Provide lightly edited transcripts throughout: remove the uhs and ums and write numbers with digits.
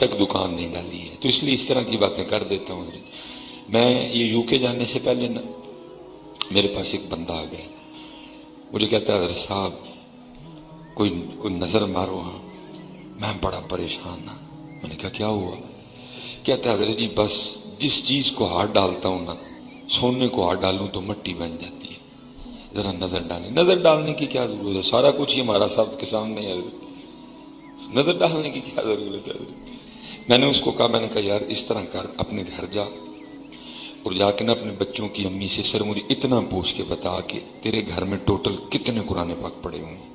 تک دکان نہیں ڈالی ہے، تو اس لیے اس طرح کی باتیں کر دیتا ہوں۔ میں یہ یو کے جانے سے پہلے نا میرے پاس ایک بندہ آ گیا، مجھے کہتا ہے حضرت صاحب کوئی نظر مارو ہاں، میں بڑا پریشان ہوں۔ میں نے کہا کیا ہوا؟ کہتا ہے حضرت جی بس جس چیز کو ہاتھ ڈالتا ہوں نا، سونے کو ہاتھ ڈالوں تو مٹی بن جاتی ہے، ذرا نظر ڈالیں۔ نظر ڈالنے کی کیا ضرورت ہے؟ سارا کچھ ہی ہمارا سب کے سامنے ہے حضرت، نظر ڈالنے کی کیا ضرورت ہے حضرت؟ میں نے اس کو کہا، میں نے کہا یار اس طرح کر، اپنے گھر جا اور جا کے نا اپنے بچوں کی امی سے سر مجھے اتنا پوچھ کے بتا کہ تیرے گھر میں ٹوٹل کتنے قرآن پاک پڑے ہوئے ہیں۔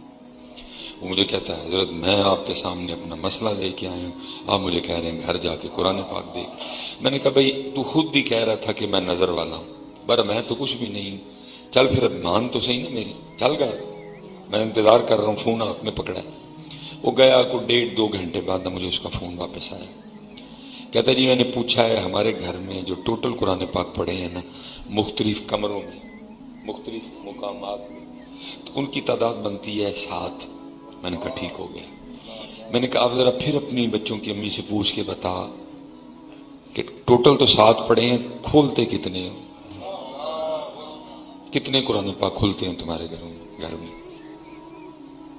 وہ مجھے کہتا ہے حضرت میں آپ کے سامنے اپنا مسئلہ لے کے آیا ہوں، آپ مجھے کہہ رہے ہیں گھر جا کے قرآن پاک دیکھ۔ میں نے کہا بھائی تو خود ہی کہہ رہا تھا کہ میں نظر والا ہوں، پر میں تو کچھ بھی نہیں ہوں، چل پھر اب مان تو صحیح نا میری، چل گا، میں انتظار کر رہا ہوں، فون ہاتھ میں پکڑا ہے۔ وہ گیا کو 1.5-2 گھنٹے بعد مجھے اس کا فون واپس آیا، کہتا جی میں نے پوچھا ہے ہمارے گھر میں جو ٹوٹل قرآن پاک پڑھے ہیں نا مختلف کمروں میں مختلف مقامات میں، تو ان کی تعداد بنتی ہے 7۔ میں نے کہا ٹھیک ہو گیا۔ میں نے کہا آپ ذرا پھر اپنی بچوں کی امی سے پوچھ کے بتا کہ ٹوٹل تو 7 پڑھے ہیں، کھولتے کتنے ہیں، کتنے قرآن پاک کھلتے ہیں تمہارے گھر میں؟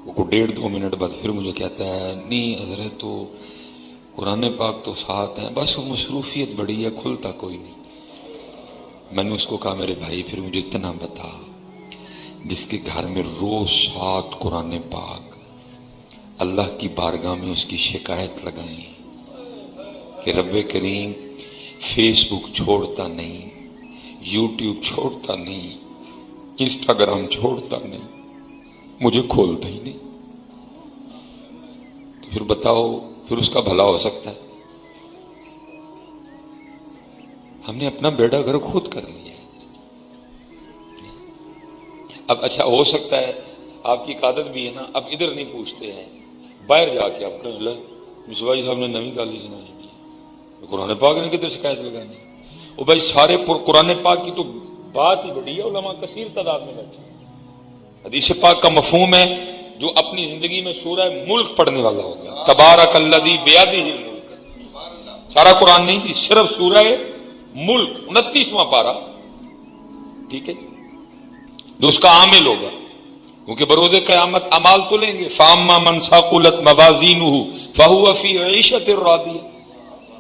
وہ کو 1.5-2 منٹ بعد پھر مجھے کہتا ہے نہیں حضرت تو قرآن پاک تو 7 ہیں، بس وہ مصروفیت بڑی ہے، کھلتا کوئی نہیں۔ میں نے اس کو کہا میرے بھائی پھر مجھے اتنا بتا، جس کے گھر میں روز 7 قرآن پاک، اللہ کی بارگاہ میں اس کی شکایت لگائیں کہ رب کریم فیس بک چھوڑتا نہیں، یوٹیوب چھوڑتا نہیں، انسٹاگرام چھوڑتا نہیں، مجھے کھولتا ہی نہیں، تو پھر بتاؤ پھر اس کا بھلا ہو سکتا ہے؟ ہم نے اپنا بیڑا گھر خود کر لیا ہے۔ اب اچھا ہو سکتا ہے آپ کی عادت بھی ہے نا، اب ادھر نہیں پوچھتے ہیں، باہر جا کے آپ کہیں مصباح جی صاحب نے نویں کالی سنائی ہے، قرآن پاک نے کدھر شکایت لگانی؟ وہ بھائی سارے قرآن پاک کی تو بات ہی بڑی ہے، علماء کثیر تعداد میں بیٹھے۔ حدیث پاک کا مفہوم ہے جو اپنی زندگی میں سورہ ملک پڑھنے والا ہوگا، تبارک الذی بیدہ الملک، سارا قرآن نہیں تھی، صرف سورہ ملک 29واں پارہ، ٹھیک ہے، جو اس کا عامل ہوگا، کیونکہ بروز قیامت اعمال تو لیں گے، فاما من ثقلت موازینہ فہو فی عیشۃ راضیہ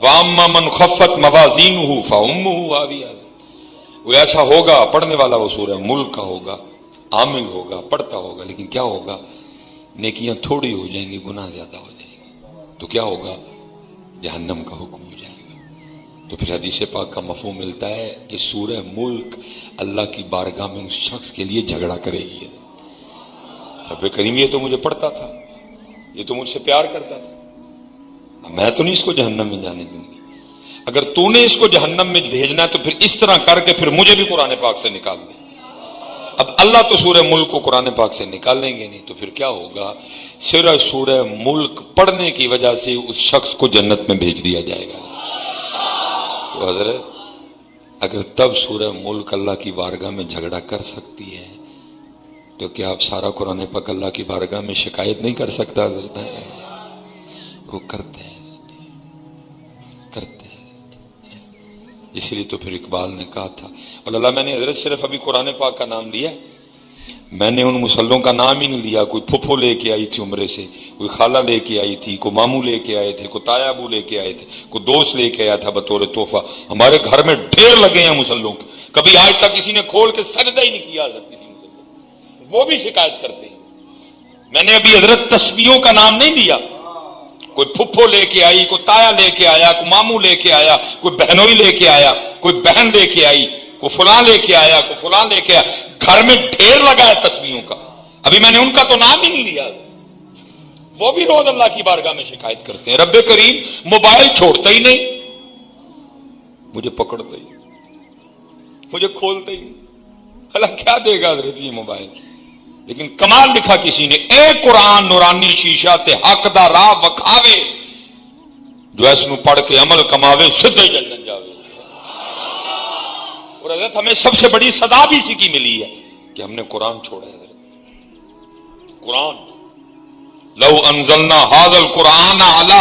واما من خفت موازینہ فامہ ہاویہ۔ وہ ایسا ہوگا پڑھنے والا وہ سورہ ملک کا ہوگا، عامل ہوگا، پڑھتا ہوگا، لیکن کیا ہوگا؟ نیکیاں تھوڑی ہو جائیں گی، گناہ زیادہ ہو جائیں گے، تو کیا ہوگا؟ جہنم کا حکم ہو جائے گا۔ تو پھر حدیث پاک کا مفہوم ملتا ہے کہ سورہ ملک اللہ کی بارگاہ میں اس شخص کے لیے جھگڑا کرے گی، رب کریم یہ تو مجھے پڑھتا تھا، یہ تو مجھ سے پیار کرتا تھا، میں تو نہیں اس کو جہنم میں جانے دوں گی۔ اگر تو نے اس کو جہنم میں بھیجنا ہے تو پھر اس طرح کر کے پھر مجھے بھی قرآن پاک سے نکال دے۔ اب اللہ تو سورہ ملک کو قرآن پاک سے نکالیں گے نہیں، تو پھر کیا ہوگا؟ صرف سورہ ملک پڑھنے کی وجہ سے اس شخص کو جنت میں بھیج دیا جائے گا۔ تو حضرت اگر تب سورہ ملک اللہ کی بارگاہ میں جھگڑا کر سکتی ہے تو کیا آپ سارا قرآن پاک اللہ کی بارگاہ میں شکایت نہیں کر سکتا؟ حضرت وہ کرتے ہیں، کرتے ہیں۔ اس لیے تو پھر اقبال نے کہا تھا، اور اللہ میں نے حضرت صرف ابھی قرآن پاک کا نام لیا، میں نے ان مسلوں کا نام ہی نہیں لیا۔ کوئی پھپھو لے کے آئی تھی عمرے سے، کوئی خالہ لے کے آئی تھی، کوئی ماموں لے کے آئے تھے، کوئی تایا ابو لے کے آئے تھے، کوئی دوست لے کے آیا تھا بطور تحفہ۔ ہمارے گھر میں ڈھیر لگے ہیں مسلوں کے، کبھی آج تک کسی نے کھول کے سجدہ ہی نہیں کیا حضرت کسی مسلوں، وہ بھی شکایت کرتے ہیں۔ میں نے ابھی حضرت تسبیحوں کا نام نہیں لیا، کوئی پھپھو لے کے آئی، کوئی تایا لے کے آیا، کوئی ماموں لے کے آیا، کوئی بہنوئی لے کے آیا، کوئی بہن لے کے آئی، کوئی فلاں لے کے آیا، کوئی فلاں لے کے آیا، گھر میں ڈھیر لگا ہے تسبیحوں کا، ابھی میں نے ان کا تو نام ہی نہیں لیا۔ وہ بھی روز اللہ کی بارگاہ میں شکایت کرتے ہیں، رب کریم موبائل چھوڑتا ہی نہیں، مجھے پکڑتا ہی، مجھے کھولتا ہی، اللہ کیا دے گا حضرت یہ موبائل؟ لیکن کمال لکھا کسی نے، اے قرآن نورانی شیشہ تے حق دا راہ وکھاوے، جو اس نو پڑھ کے عمل کماوے سدھے جنت جاوے۔ اور حضرت ہمیں سب سے بڑی صدا بھی اسی کی ملی ہے کہ ہم نے قرآن چھوڑا ہے۔ حضرت قرآن، لو انزلنا ھذا القرآن علی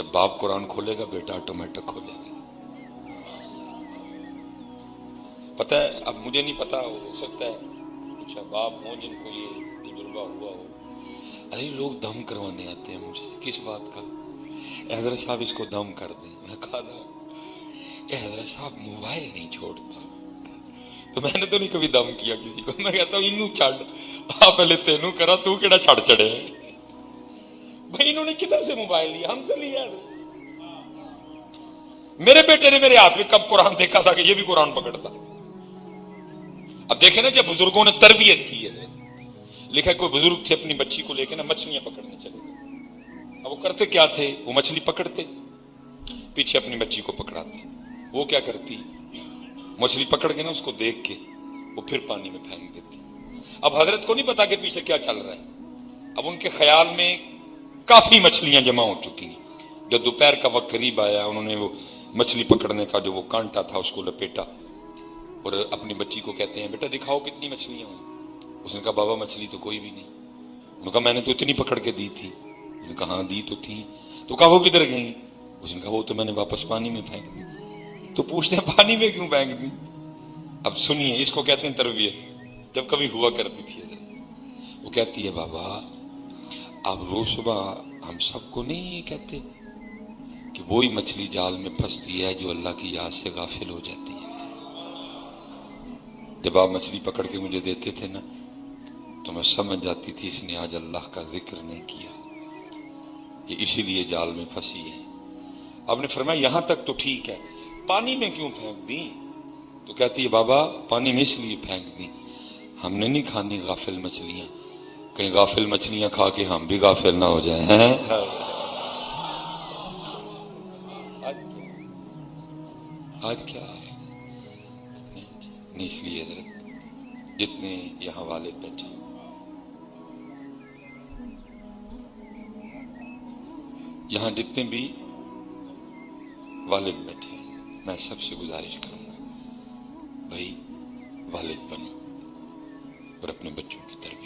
جب باپ قرآن کھولے گا بیٹا آٹومیٹک کھولے گا. پتہ ہے اب مجھے نہیں پتا، ہو سکتا ہے کچھ احباب ہوں جن کو یہ تجربہ ہوا ہو. ارے لوگ دم کروانے آتے ہیں مجھ سے، کس بات کا؟ حضرت صاحب اس کو دم کر دیں. میں کہا تھا حضرت صاحب موبائل نہیں چھوڑتا. تو میں نے تو نہیں کبھی دم کیا کسی کو. میں کہتا ہوں انہوں چھڑ آپ پہلے تینوں کرا، تو کیڑا چھڑ چڑے بھائی. انہوں نے کدھر سے موبائل لیا؟ ہم سے لیا. میرے بیٹے نے میرے ہاتھ میں کب قرآن دیکھا تھا کہ یہ بھی قرآن پکڑتا؟ اب دیکھیں نا جب بزرگوں نے تربیت کی ہے، لکھا کوئی بزرگ تھے اپنی بچی کو لے کے نا مچھلیاں پکڑنے چلے گئے. اب وہ کرتے کیا تھے؟ وہ مچھلی پکڑتے پیچھے اپنی بچی کو پکڑاتے. وہ کیا کرتی؟ مچھلی پکڑ کے نا اس کو دیکھ کے وہ پھر پانی میں پھینک دیتی. اب حضرت کو نہیں پتا کہ پیچھے کیا چل رہا ہے. اب ان کے خیال میں کافی مچھلیاں جمع ہو چکی ہیں. جب دوپہر کا وقت قریب آیا، انہوں نے وہ مچھلی پکڑنے کا جو وہ کانٹا تھا اس کو لپیٹا اور اپنی بچی کو کہتے ہیں بیٹا دکھاؤ کتنی مچھلیاں ہوئی. اس نے کہا بابا مچھلی تو کوئی بھی نہیں. انہوں نے کہا میں نے تو اتنی پکڑ کے دی تھی. انہوں نے کہا ہاں دی تو تھی. تو کہا وہ کدھر گئی؟ اس نے کہا وہ تو میں نے واپس پانی میں پھینک دی. تو پوچھتے ہیں پانی میں کیوں پھینک دی؟ اب سنیے اس کو کہتے ہیں تربیت. جب کبھی ہوا کرتی تھی وہ کہتی ہے بابا اب روز صبح ہم سب کو نہیں یہ کہتے کہ وہی مچھلی جال میں پھنستی ہے جو اللہ کی یاد سے غافل ہو جاتی ہے. جب آپ مچھلی پکڑ کے مجھے دیتے تھے نا تو میں سمجھ جاتی تھی اس نے آج اللہ کا ذکر نہیں کیا، یہ اسی لیے جال میں پھنسی ہے. آپ نے فرمایا یہاں تک تو ٹھیک ہے، پانی میں کیوں پھینک دی؟ تو کہتی ہے بابا پانی میں اس لیے پھینک دی ہم نے نہیں کھانی غافل مچھلیاں، کہیں غافل مچھلیاں کھا کے ہم بھی غافل نہ ہو جائیں. آج کیا ہے نہیں. اس لیے حضرت جتنے یہاں والد بیٹھے یہاں جتنے بھی والد بیٹھے میں سب سے گزارش کروں گا بھائی والد بنو اور اپنے بچوں کی تربیت